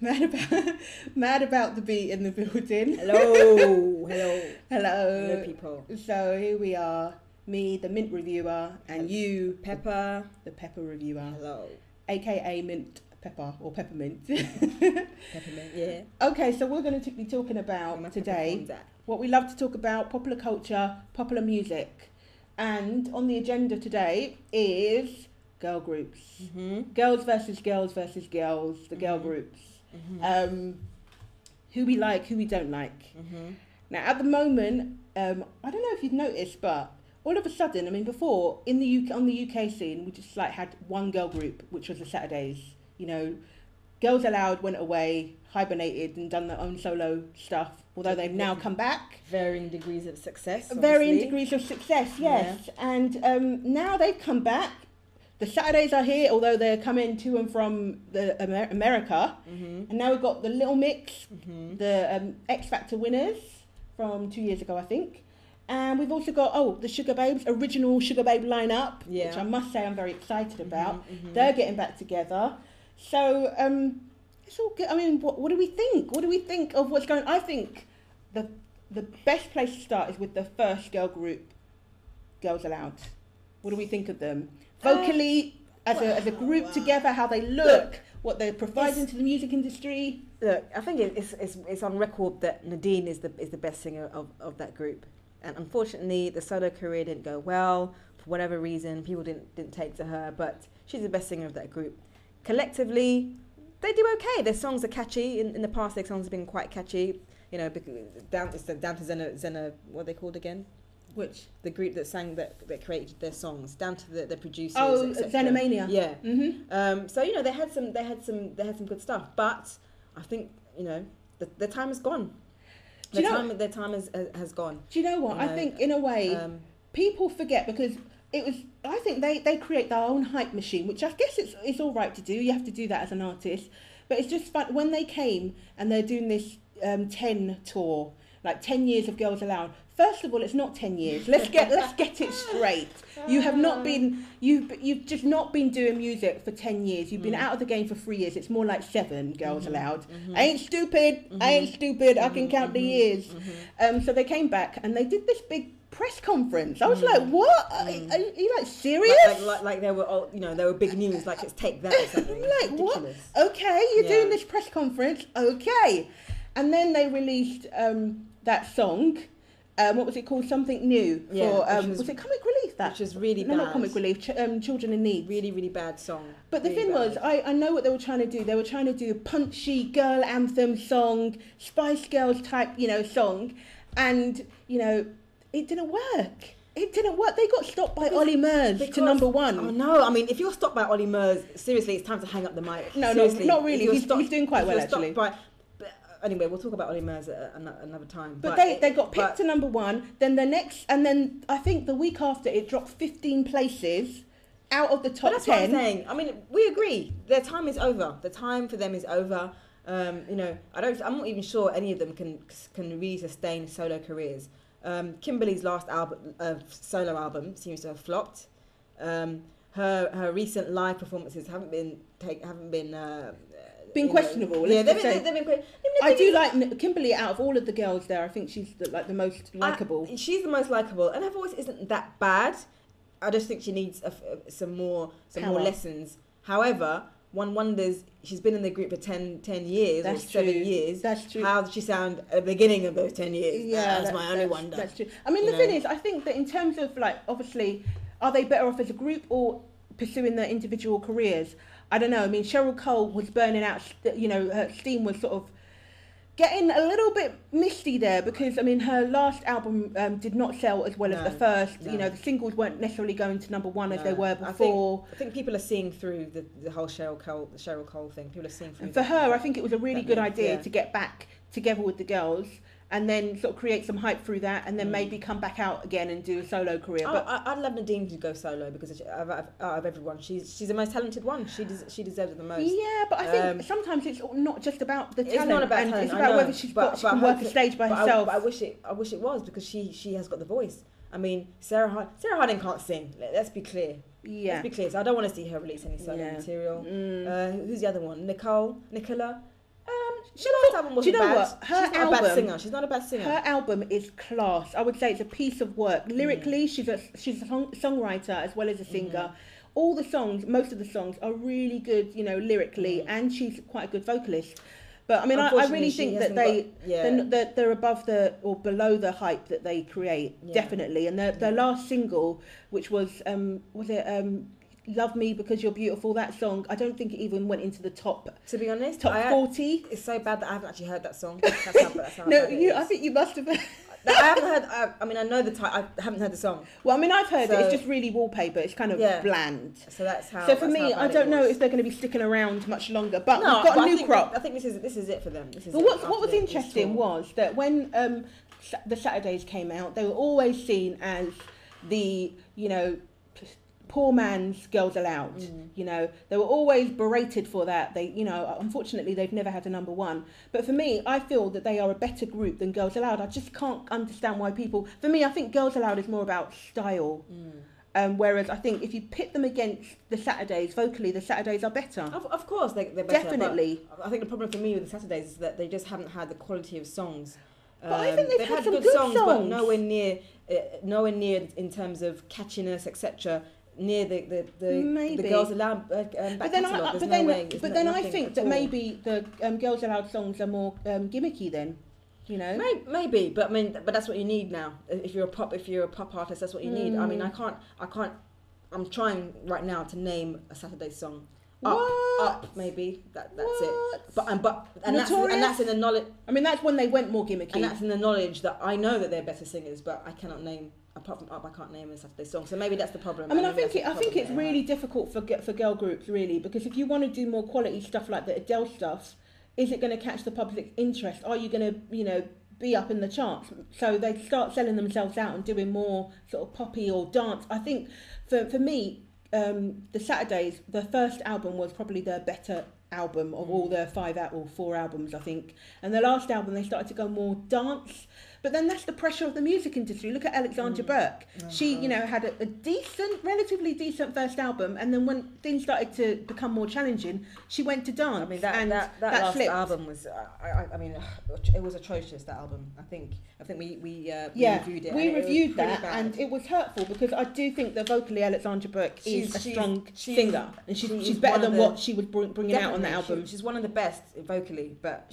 Mad about, mad about the beat in the building. Hello, hello, Hello. people. So here we are, me, the mint reviewer, and you, Pepper, the pepper reviewer, hello, aka mint pepper or peppermint. peppermint, yeah. Okay, so we're going to be talking Where about my today peppercorns at? what we love to talk about: popular culture, popular music, and on the agenda today is girl groups, girls versus girls versus girls, the girl groups. Who we like, who we don't like. Now, at the moment, I don't know if you've noticed, but all of a sudden, I mean, before in the UK, on the UK scene, we just like had one girl group, which was the Saturdays. You know, Girls Aloud went away, hibernated, and done their own solo stuff. Although they've now come back, Varying degrees of success. varying obviously. degrees of success. Yes, and now they've come back. The Saturdays are here, although they're coming to and from the America. And now we've got the Little Mix, the X Factor winners from 2 years ago, I think. And we've also got, the Sugababes, original Sugababe lineup, which I must say I'm very excited about. They're getting back together. So it's all good. I mean, what do we think? What do we think of what's going on? I think the best place to start is with the first girl group, Girls Aloud. What do we think of them? Vocally, as a group together, how they look, what they're providing to the music industry. Look, I think it's on record that Nadine is the best singer of that group, and unfortunately, the solo career didn't go well for whatever reason. People didn't take to her, but she's the best singer of that group. Collectively, they do okay. Their songs are catchy. In the past, their songs have been quite catchy. You know, down to Zena, what are they called again? Which? The group that created their songs, down to the producers. Oh, etc. Xenomania. Yeah. So you know they had some good stuff, but I think the time has gone. Their time has gone. Do you know what? I think in a way people forget because I think they create their own hype machine, which I guess it's all right to do. You have to do that as an artist, but it's just fun when they came and they're doing this 10 tour, like 10 years of Girls Aloud. First of all, it's not 10 years. Let's get it straight. You have not been you've just not been doing music for 10 years. You've been out of the game for 3 years. It's more like 7 Girls Aloud. I ain't stupid. I can count the years. So they came back and they did this big press conference. I was like, what? Are you like serious? Like they were all, they were big news. Like it's Take That or something. Like ridiculous. What? Okay, you're doing this press conference. Okay, and then they released that song. What was it called? Something New. Yeah, was it Comic Relief? Which was really bad. No, not Comic Relief. Children in Need. Really, really bad song. But the thing was, I know what they were trying to do. They were trying to do a punchy girl anthem song, Spice Girls type, song, and it didn't work. It didn't work. They got stopped by Ollie Murs to number 1. Oh no! I mean, if you're stopped by Ollie Murs, seriously, it's time to hang up the mic. No, not really. He's doing quite well actually. Anyway, we'll talk about Ollie Murs at another time. But they got picked to number 1. Then the next, and then I think the week after, it dropped 15 places out of the top 10. That's what I'm saying. I mean, we agree. Their time is over. The time for them is over. I'm not even sure any of them can really sustain solo careers. Kimberly's last solo album seems to have flopped. Her recent live performances haven't been questionable. Yeah, they've been. I do like Kimberly out of all of the girls there. I think she's the most likable. She's the most likable, and her voice isn't that bad. I just think she needs some more lessons. However, one wonders, she's been in the group for 10 years or 7 years. That's true. How did she sound at the beginning of those 10 years? Yeah, that's my only wonder. That's true. I mean, the thing is, I think that in terms of obviously, are they better off as a group or pursuing their individual careers? I don't know. I mean, Cheryl Cole was burning out. Her steam was sort of getting a little bit misty there because I mean, her last album did not sell as well as the first. No. The singles weren't necessarily going to number 1 as they were before. I think people are seeing through the whole Cheryl Cole thing. People are seeing through. And for her, I think it was a really good idea to get back together with the girls and then sort of create some hype through that, and then maybe come back out again and do a solo career. But I'd love Nadine to go solo because out of everyone, she's the most talented one. She deserves it the most. Yeah, but I think sometimes it's not just about the talent. It's not about talent. It's about whether she can work a stage by herself. But I wish it was because she has got the voice. I mean, Sarah Harding can't sing. Let's be clear. Yeah. Let's be clear. So I don't want to see her release any solo material. Who's the other one? Nicola. last album wasn't do you know bad. what? She's not a bad singer. She's not a bad singer. Her album is class. I would say it's a piece of work. Lyrically, she's a songwriter as well as a singer. All the songs, most of the songs are really good, you know, lyrically, and she's quite a good vocalist. But I mean, I really think that they're above or below the hype that they create, definitely. And their last single, which was Love Me Because You're Beautiful, that song, I don't think it even went into the top. To be honest, top 40. It's so bad that I haven't actually heard that song. That's how No, I think you must have. I haven't heard. I mean, I know the title. I haven't heard the song. Well, I mean, I've heard it. It's just really wallpaper. It's kind of bland. So that's how. So for me, I don't know if they're going to be sticking around much longer. But we've got a new crop. I think this is it for them. But what was interesting was that when the Saturdays came out, they were always seen as the, you know, poor man's Girls Aloud. You know, they were always berated for that. They, you know, unfortunately they've never had a number one. But for me, I feel that they are a better group than Girls Aloud. I just can't understand why people, for me, I think Girls Aloud is more about style. Whereas I think if you pit them against the Saturdays, vocally, the Saturdays are better. Of course, they're better. Definitely. I think the problem for me with the Saturdays is that they just haven't had the quality of songs. But I think they've had some good songs, but nowhere near in terms of catchiness, etc. Near the Girls Aloud back catalogue. But then I think that maybe the Girls Aloud songs are more gimmicky then, you know. Maybe, but I mean, but that's what you need now. If you're a pop artist, that's what you need. I mean, I can't. I'm trying right now to name a Saturday song. Up, maybe that's it. But and that's in the knowledge. I mean, that's when they went more gimmicky. And that's in the knowledge that I know that they're better singers, but I cannot name. Apart from Up, I can't name a Saturday song. So maybe that's the problem. I mean, I think it's really difficult for girl groups, really, because if you want to do more quality stuff like the Adele stuff, is it going to catch the public's interest? Are you going to, you know, be up in the charts? So they start selling themselves out and doing more sort of poppy or dance. I think for me, the Saturdays, the first album was probably their better album of all their 4 albums, I think. And the last album, they started to go more dance. But then that's the pressure of the music industry. Look at Alexandra Burke. She, you know, had a relatively decent first album, and then when things started to become more challenging, she went to dance. I mean, that last album was, I mean, it was atrocious. That album, I think we reviewed it. We reviewed that, and it was hurtful because I do think that vocally Alexandra Burke is a strong singer, and she's better than what she was bringing out on the album. She's one of the best vocally, but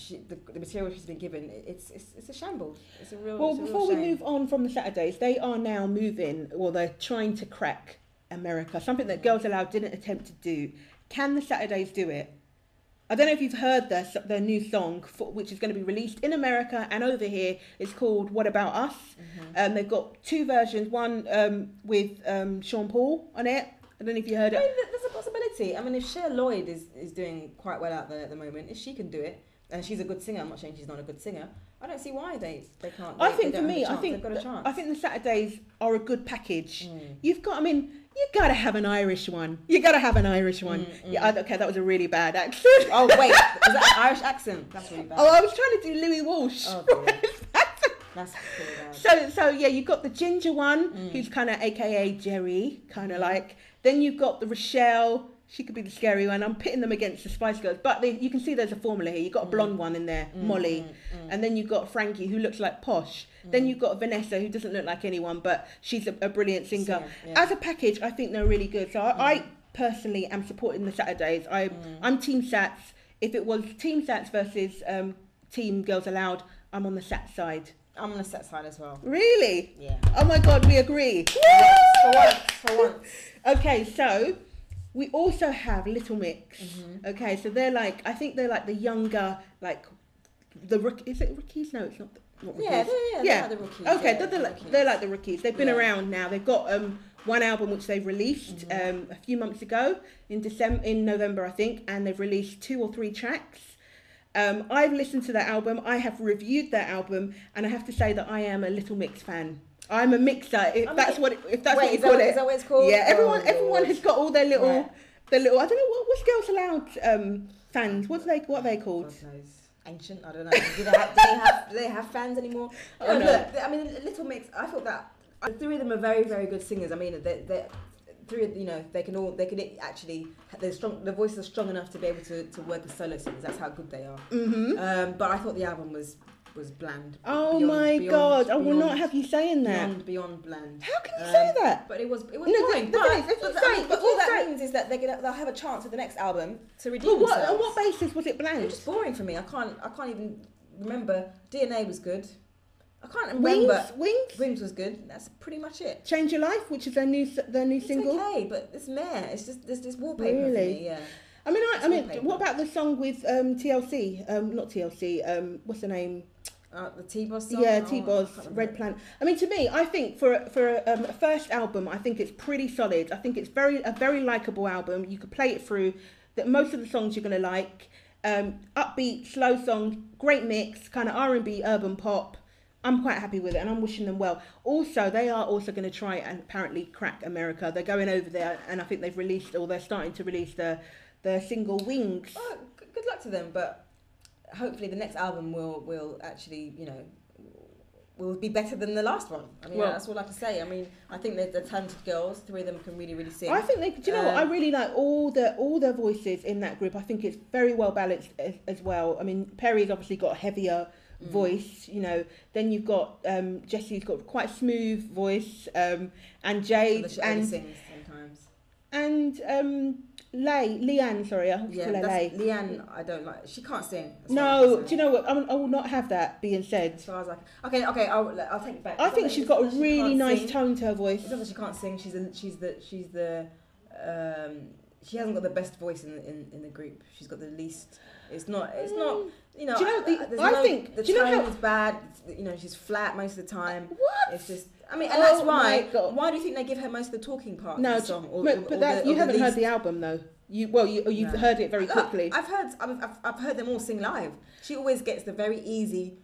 the material she's been given, it's a shambles. Before we move on from the Saturdays, they are now moving, or they're trying to crack America, something that Girls Aloud didn't attempt to do. Can the Saturdays do it? I don't know if you've heard their new song, which is going to be released in America and over here. It's called What About Us? They've got 2 versions, one with Sean Paul on it. I don't know if you heard it. I mean, there's a possibility. I mean, if Cher Lloyd is doing quite well out there at the moment, if she can do it, and she's a good singer, I'm not saying she's not a good singer, I don't see why they can't. I think the Saturdays are a good package. You've got to have an Irish one. Yeah, okay, that was a really bad accent. Oh wait, is that an Irish accent? That's really bad. Oh, I was trying to do Louis Walsh. Oh, that's pretty bad. So yeah, you've got the ginger one, who's kind of AKA Jerry, kind of like. Then you've got the Rochelle. She could be the scary one. I'm pitting them against the Spice Girls. But you can see there's a formula here. You've got a blonde one in there, Molly. And then you've got Frankie, who looks like Posh. Then you've got Vanessa, who doesn't look like anyone, but she's a brilliant singer. As a package, I think they're really good. So I personally am supporting the Saturdays. I'm Team Sats. If it was Team Sats versus Team Girls Aloud, I'm on the Sats side. I'm on the Sats side as well. Really? Yeah. Oh my God, we agree. For once. Okay, so we also have Little Mix. Okay, so they're like, I think they're like the younger, like the is it rookies? No, it's not rookies. They're like the rookies. Okay, they're like the rookies. They've been around now. They've got one album which they've released a few months ago in November, I think, and they've released 2 or 3 tracks. I've listened to that album. I have reviewed that album, and I have to say that I am a Little Mix fan. I'm a mixer. If that's what you call it. Is that what it's called? Yeah, everyone has got all their little. I don't know what's Girls Aloud fans. What are they called? God knows. Ancient. I don't know. Do they have fans anymore? Look, I mean, Little Mix. I thought that the 3 of them are very, very good singers. I mean, through, you know, they could actually, the voices are strong enough to be able to work with solo singers. That's how good they are. But I thought the album was bland. Oh my God! I will not have you saying that. Beyond bland. How can you say that? But it was boring. But all that means is that they'll have a chance with the next album to redeem themselves. On what basis was it bland? It was just boring for me. I can't even remember. DNA was good. I can't remember. Wings was good. That's pretty much it. Change Your Life, which is their new single. Okay, but it's meh. It's just there's this wallpaper for me. Yeah. I mean, what about the song with TLC? Not TLC. What's the name? The T-Boz song? Yeah, T-Boz, Red Planet. I mean, to me, I think for a first album, I think it's pretty solid. I think it's a very likeable album. You could play it through. That most of the songs you're going to like. Upbeat, slow songs, great mix, kind of R&B, urban pop. I'm quite happy with it, and I'm wishing them well. Also, they are also going to try and apparently crack America. They're going over there, and I think they've released, or they're starting to release their single Wings. Oh, good luck to them, but hopefully the next album will actually, you know, will be better than the last one. I mean, that's all I can say. I mean, I think they're talented girls. 3 of them can really, really sing. I think they. Do you know what? I really like all their voices in that group. I think it's very well balanced as well. I mean, Perry's obviously got a heavier voice, you know. Then you've got Jessie's got quite a smooth voice, and Jade and sings sometimes. And leigh-anne, sorry, I call her leigh-anne, I don't like. She can't sing. No, do you know what? I will not have that being said. As far as okay, I'll take it back. I think she's got a really nice tone to her voice. It's not that she can't sing. She hasn't got the best voice in the group. She's got the least. It's not. You know. Do you know? I think the tone is bad. You know, she's flat most of the time. What? It's just. I mean, and that's why. Why do you think they give her most of the talking part? No, of the song, you haven't heard the album though. You've heard it very quickly. I've heard them all sing live. She always gets the very easy,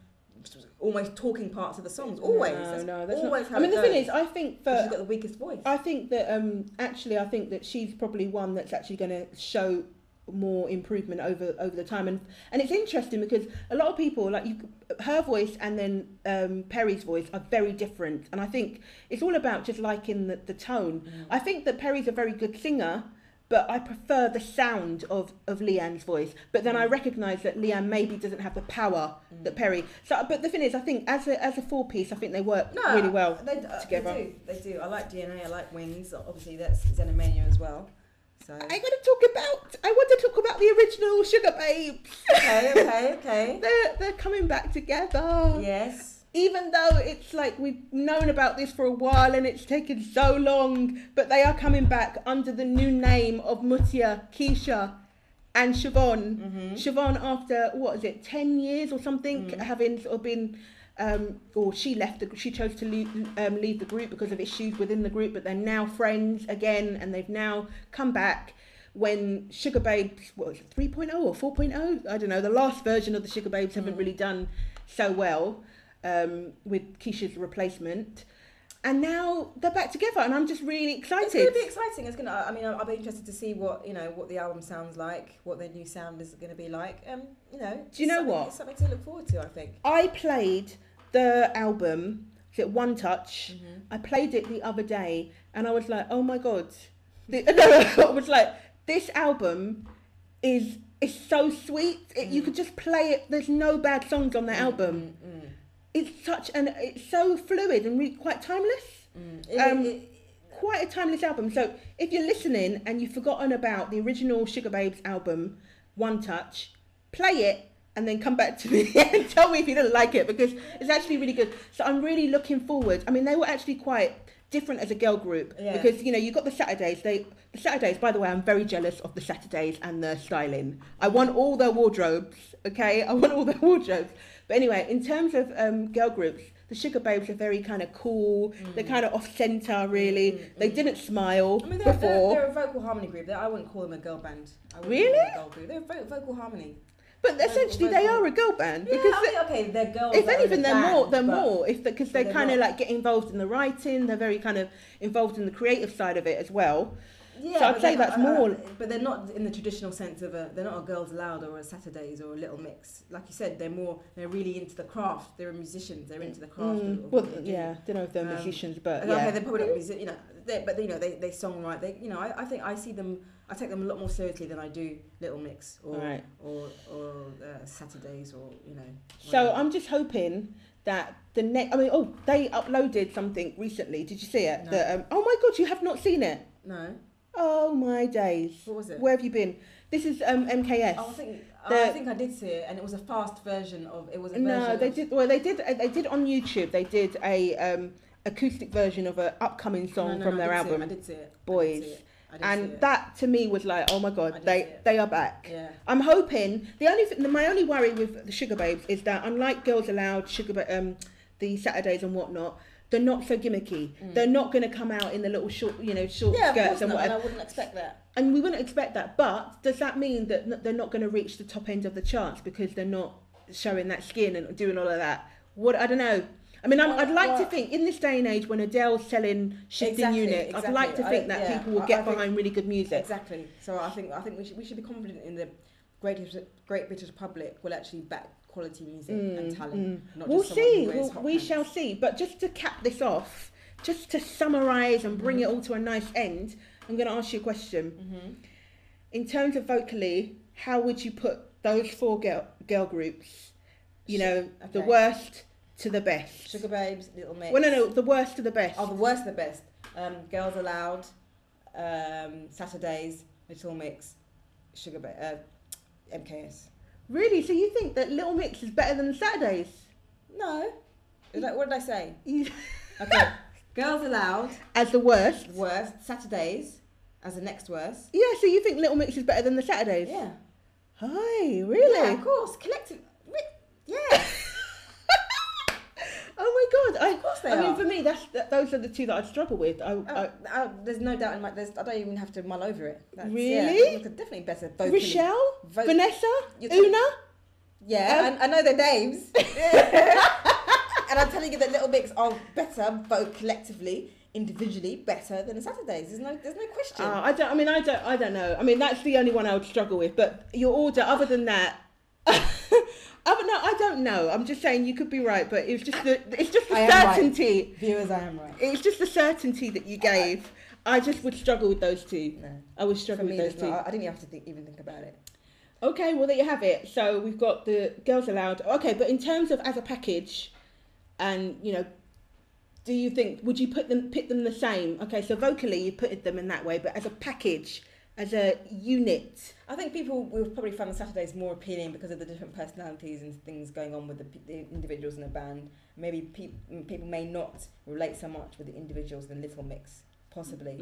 almost talking parts of the songs. Always. No, that's always not. I mean, the thing is, I think she's got the weakest voice. I think that I think that she's probably one that's actually going to show more improvement over the time, and it's interesting because a lot of people her voice and then Perry's voice are very different, and I think it's all about just liking the tone. I think that Perry's a very good singer, but I prefer the sound of leigh-anne's voice. But then I recognise that leigh-anne maybe doesn't have the power that Perry. So, but the thing is, I think as a 4-piece, I think they work really well together. They do. I like DNA. I like Wings. Obviously, that's Xenomania as well. So I want to talk about the original Sugababes. Okay. They're coming back together. Yes. Even though it's like we've known about this for a while and it's taken so long, but they are coming back under the new name of Mutya, Keisha and Siobhan. Siobhan, after 10 years or something, having sort of been or she chose to leave the group because of issues within the group, but they're now friends again, and they've now come back when Sugababes, 3.0 or 4.0? I don't know, the last version of the Sugababes haven't really done so well with Keisha's replacement. And now they're back together, and I'm just really excited. It's going to be exciting. I'll be interested to see what the album sounds like, what their new sound is going to be like. Do you know what? It's something to look forward to, I think. I played the album, One Touch. I played it the other day, and I was like, oh my God. I was like, this album is so sweet. You could just play it. There's no bad songs on the album. It's so fluid and really quite timeless. Quite a timeless album. So if you're listening and you've forgotten about the original Sugababes album, One Touch, play it and then come back to me and tell me if you didn't like it, because it's actually really good. So I'm really looking forward. I mean, they were actually quite different as a girl group, because you got the Saturdays. The Saturdays, by the way, I'm very jealous of the Saturdays and the styling. I want all their wardrobes. Okay, I want all their wardrobes. But anyway, in terms of girl groups, the Sugababes are very kind of cool. They're kind of off centre, really. They didn't smile before. They're a vocal harmony group. I wouldn't call them a girl band. Really? They're a vocal harmony. But essentially, they are a girl band. Yeah, because they're girls. If anything, they're more. Because they kind of like get involved in the writing. They're very kind of involved in the creative side of it as well. Yeah, so I'd say that's more. But they're not in the traditional sense of they're not a Girls Aloud or a Saturdays or a Little Mix. Like you said, they're really into the craft. They're musicians. They're into the craft. Well, yeah, don't know if they're musicians, but yeah. Okay, they're probably not musicians, they songwrite. I think I see them. I take them a lot more seriously than I do Little Mix or Saturdays or So I'm just hoping that the next. I mean, they uploaded something recently. Did you see it? No. Oh my God, you have not seen it? No. Oh my days. What was it? Where have you been? This is MKS. Oh, I think I did see it, and it was a fast version of. It was a version. No, they did. Well, they did on YouTube. They did a acoustic version of an upcoming song from their album. I did see it. Boys. And that to me was like, oh my God, they are back. Yeah. I'm hoping my only worry with the Sugababes is that unlike Girls Aloud, the Saturdays and whatnot, they're not so gimmicky. They're not going to come out in the little short skirts and whatever. And I wouldn't expect that. And we wouldn't expect that. But does that mean that they're not going to reach the top end of the charts because they're not showing that skin and doing all of that? I don't know. I mean, I'd like to think in this day and age when Adele's selling shifting units, I'd like to think that people will get behind really good music. Exactly. So I think we should be confident in the Great British public will actually back quality music and talent. We'll see. We shall see. But just to cap this off, just to summarise and bring it all to a nice end, I'm going to ask you a question. In terms of vocally, how would you put those four girl groups? The worst to the best. Sugababes, Little Mix. Well, no, the worst to the best. Oh, the worst to the best. Girls Aloud, Saturdays, Little Mix, MKS. Really? So you think that Little Mix is better than Saturdays? No. What did I say? Okay. Girls Aloud as the worst. Worst. Saturdays as the next worst. Yeah. So you think Little Mix is better than the Saturdays? Yeah. Hi. Really? Yeah. Of course. Collective. Yeah. Oh my God! Of course they are. I mean, for me, those are the two that I struggle with. There's no doubt in my. I don't even have to mull over it. Really? Yeah, definitely better. Vocally. Rochelle, Vanessa, Una. Yeah, I know their names. And I'm telling you that Little Mix are better, both collectively, individually, better than the Saturdays. There's no question. I don't know. I mean, that's the only one I would struggle with. But your order, other than that. No, I don't know. I'm just saying you could be right, but it's just the certainty. Right. Viewers, I am right. It's just the certainty that you gave. I just would struggle with those two. No. I would struggle with those two. I didn't even have to even think about it. Okay, well there you have it. So we've got the Girls Aloud. Okay, but in terms of as a package, and do you think would you pit them the same? Okay, so vocally you put them in that way, but as a package. As a unit, I think people will probably find the Saturdays more appealing because of the different personalities and things going on with the individuals in the band. Maybe people may not relate so much with the individuals than Little Mix, possibly.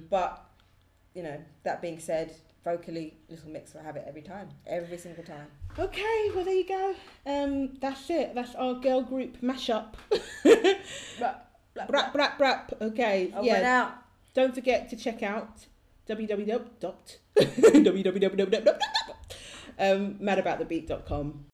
But that being said, vocally, Little Mix will have it every single time. Okay, well there you go. That's it. That's our girl group mashup. Brap. Okay, Over and out. Don't forget to check out. www.madaboutthebeat.com